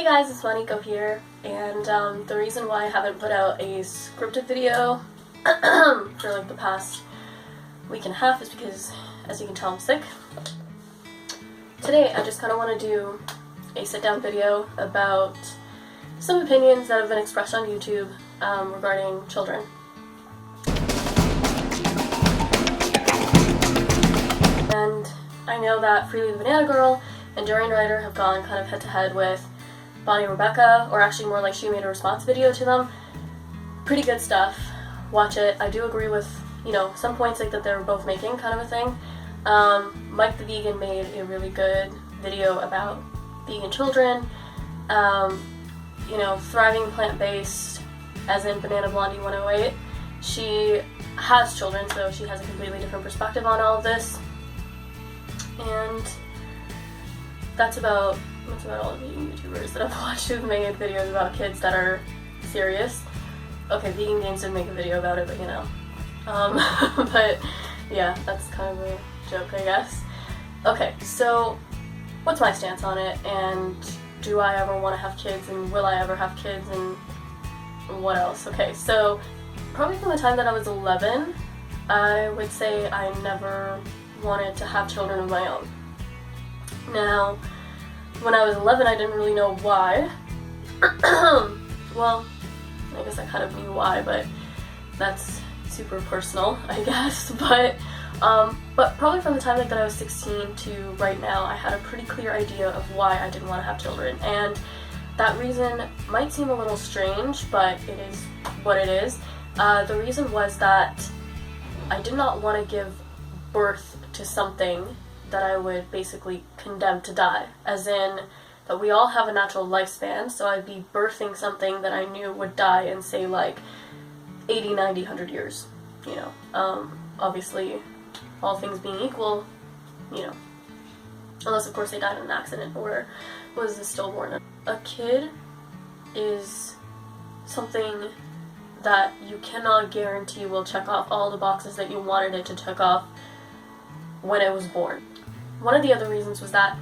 Hey guys, it's umonecou here, and the reason why I haven't put out a scripted video for like the past week and a half is because, as you can tell, I'm sick. Today I just kind of want to do a sit-down video about some opinions that have been expressed on YouTube regarding children. And I know that Freely the Banana Girl and Dorian Ryder have gone kind of head-to-head with Bonnie and Rebecca, or actually more like she made a response video to them. Pretty good stuff. Watch it. I do agree with, some points like that they were both making, kind of a thing. Mike the Vegan made a really good video about vegan children, thriving plant-based, as in Banana Blondie 108. She has children, so she has a completely different perspective on all of this. And that's about all of the YouTubers that I've watched who've made videos about kids that are serious. Okay, Vegan Games did make a video about it, but but yeah, that's kind of a joke, I guess. Okay, so what's my stance on it, and do I ever want to have kids, and will I ever have kids, and what else? Okay, so probably from the time that I was 11, I would say I never wanted to have children of my own. Now, when I was 11, I didn't really know why. Well, I guess I kind of knew why, but that's super personal, I guess. But probably from the time that I was 16 to right now, I had a pretty clear idea of why I didn't want to have children. And that reason might seem a little strange, but it is what it is. The reason was that I did not want to give birth to something that I would basically condemn to die, as in that we all have a natural lifespan, so I'd be birthing something that I knew would die in, say, like 80, 90, 100 years, obviously, all things being equal, unless of course they died in an accident or was a stillborn. A kid is something that you cannot guarantee will check off all the boxes that you wanted it to check off when it was born. One of the other reasons was that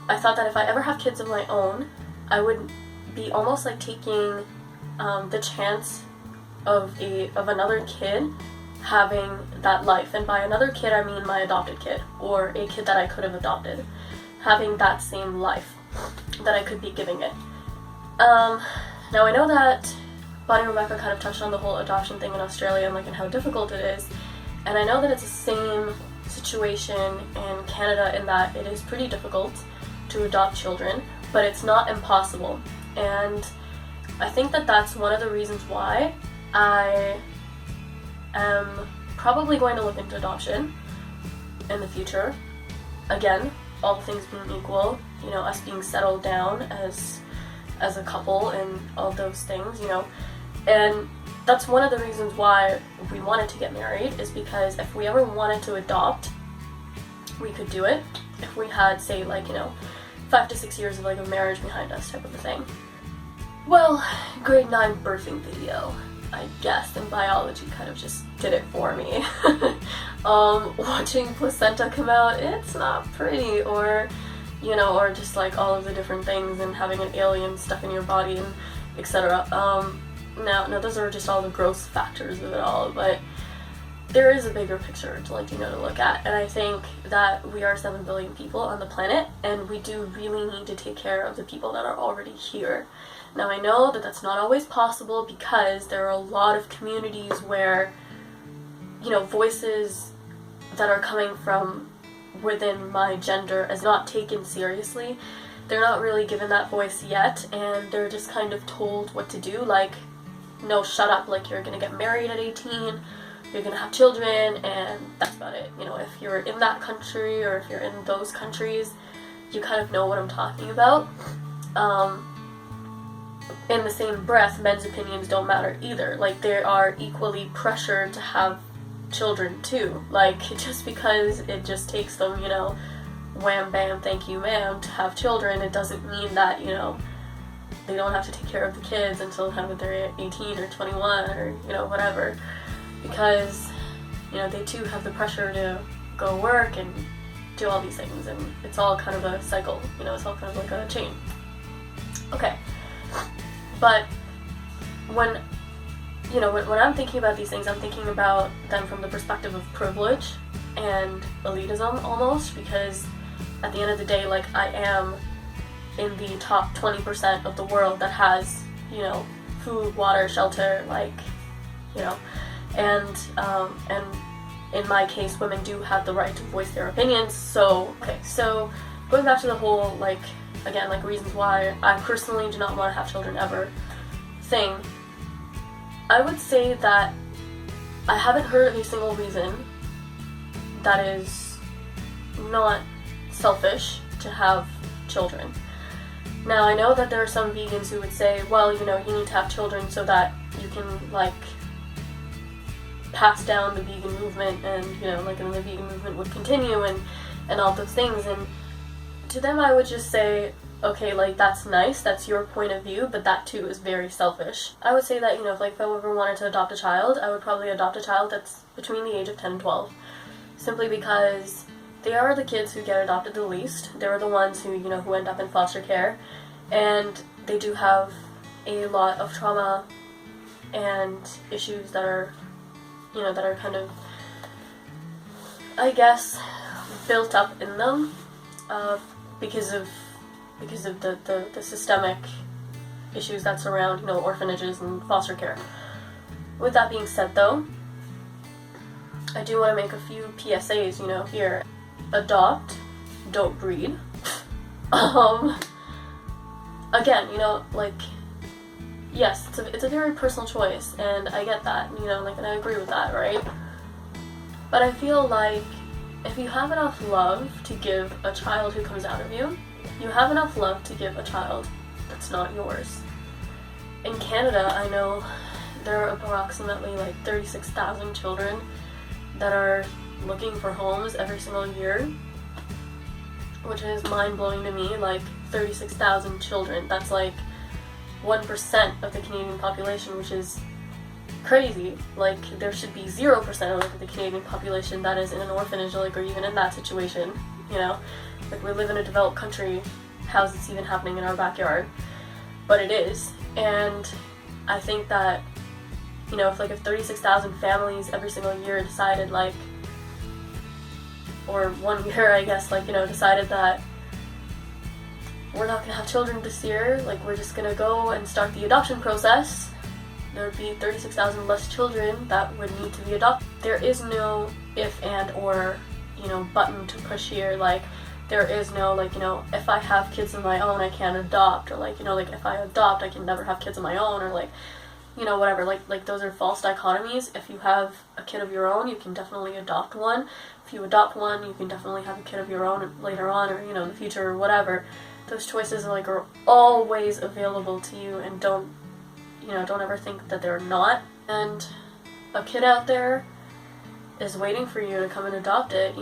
I thought that if I ever have kids of my own, I would be almost like taking the chance of another kid having that life. And by another kid, I mean my adopted kid, or a kid that I could have adopted, having that same life that I could be giving it. Now I know that Bonnie and Rebecca kind of touched on the whole adoption thing in Australia and how difficult it is, and I know that it's the same situation in Canada in that it is pretty difficult to adopt children, but it's not impossible. And I think that that's one of the reasons why I am probably going to look into adoption in the future. Again, all things being equal, us being settled down as a couple and all those things, and that's one of the reasons why we wanted to get married, is because if we ever wanted to adopt, we could do it if we had, say, 5 to 6 years of a marriage behind us, type of a thing. Well, grade 9 birthing video, I guess, and biology kind of just did it for me. Watching placenta come out, it's not pretty, or or just all of the different things, and having an alien stuck in your body, and etc. Now those are just all the gross factors of it all, but there is a bigger picture to look at, and I think that we are 7 billion people on the planet, and we do really need to take care of the people that are already here. Now I know that that's not always possible, because there are a lot of communities where, voices that are coming from within my gender is not taken seriously. They're not really given that voice yet, and they're just kind of told what to do, no, shut up, you're gonna get married at 18, you're gonna have children, and that's about it. If you're in that country, or if you're in those countries, you kind of know what I'm talking about. In the same breath, men's opinions don't matter either. They are equally pressured to have children too. Just because it just takes them, wham bam, thank you ma'am, to have children, it doesn't mean that, they don't have to take care of the kids until they're 18 or 21 or, whatever. Because, they too have the pressure to go work and do all these things, and it's all kind of a cycle, it's all kind of like a chain. Okay. But when when I'm thinking about these things, I'm thinking about them from the perspective of privilege and elitism almost, because at the end of the day, like, I am in the top 20% of the world that has, food, water, shelter, like, and in my case, women do have the right to voice their opinions. So, okay, so going back to the whole, like, again, like, reasons why I personally do not want to have children ever thing, I would say that I haven't heard a single reason that is not selfish to have children. Now, I know that there are some vegans who would say, well, you need to have children so that you can, like, pass down the vegan movement, and, and the vegan movement would continue, and all those things. And to them, I would just say, okay, like, that's nice, that's your point of view, but that too is very selfish. I would say that, if I ever wanted to adopt a child, I would probably adopt a child that's between the age of 10 and 12. Simply because they are the kids who get adopted the least. They're the ones who, who end up in foster care. And they do have a lot of trauma and issues that are, that are kind of, I guess, built up in them because of the systemic issues that surround, orphanages and foster care. With that being said, though, I do want to make a few PSAs, here. Adopt, don't breed. Again, like, yes, it's a very personal choice, and I get that, and I agree with that, right? But I feel like if you have enough love to give a child who comes out of you, you have enough love to give a child that's not yours. In Canada, I know there are approximately like 36,000 children that are looking for homes every single year, which is mind-blowing to me. Like, 36,000 children, that's like 1% of the Canadian population, which is crazy. Like, there should be 0% of the Canadian population that is in an orphanage, like, or even in that situation, Like, we live in a developed country, how's this even happening in our backyard? But it is. And I think that, if 36,000 families every single year decided, like, or 1 year, I guess, like, decided that we're not gonna have children this year, like, we're just gonna go and start the adoption process, there would be 36,000 less children that would need to be adopted. There is no if and or, button to push here. Like, there is no, like, if I have kids of my own, I can't adopt, or like, like, if I adopt, I can never have kids of my own, or like, whatever. Like those are false dichotomies. If you have a kid of your own, you can definitely adopt one. If you adopt one, you can definitely have a kid of your own later on, or, in the future, or whatever. Those choices are always available to you, and don't ever think that they're not. And a kid out there is waiting for you to come and adopt it,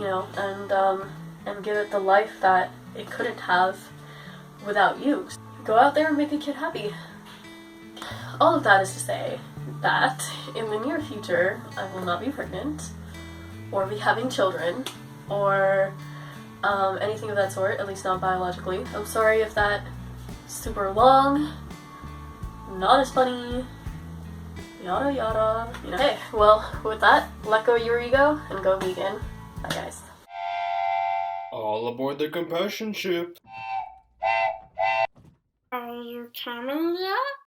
and give it the life that it couldn't have without you. Go out there and make a kid happy. All of that is to say that in the near future, I will not be pregnant, or be having children, or anything of that sort, at least not biologically. I'm sorry if that's super long, not as funny, yada yada, Hey, well, with that, let go your ego and go vegan. Bye, guys. All aboard the compassion ship. Are you coming yet?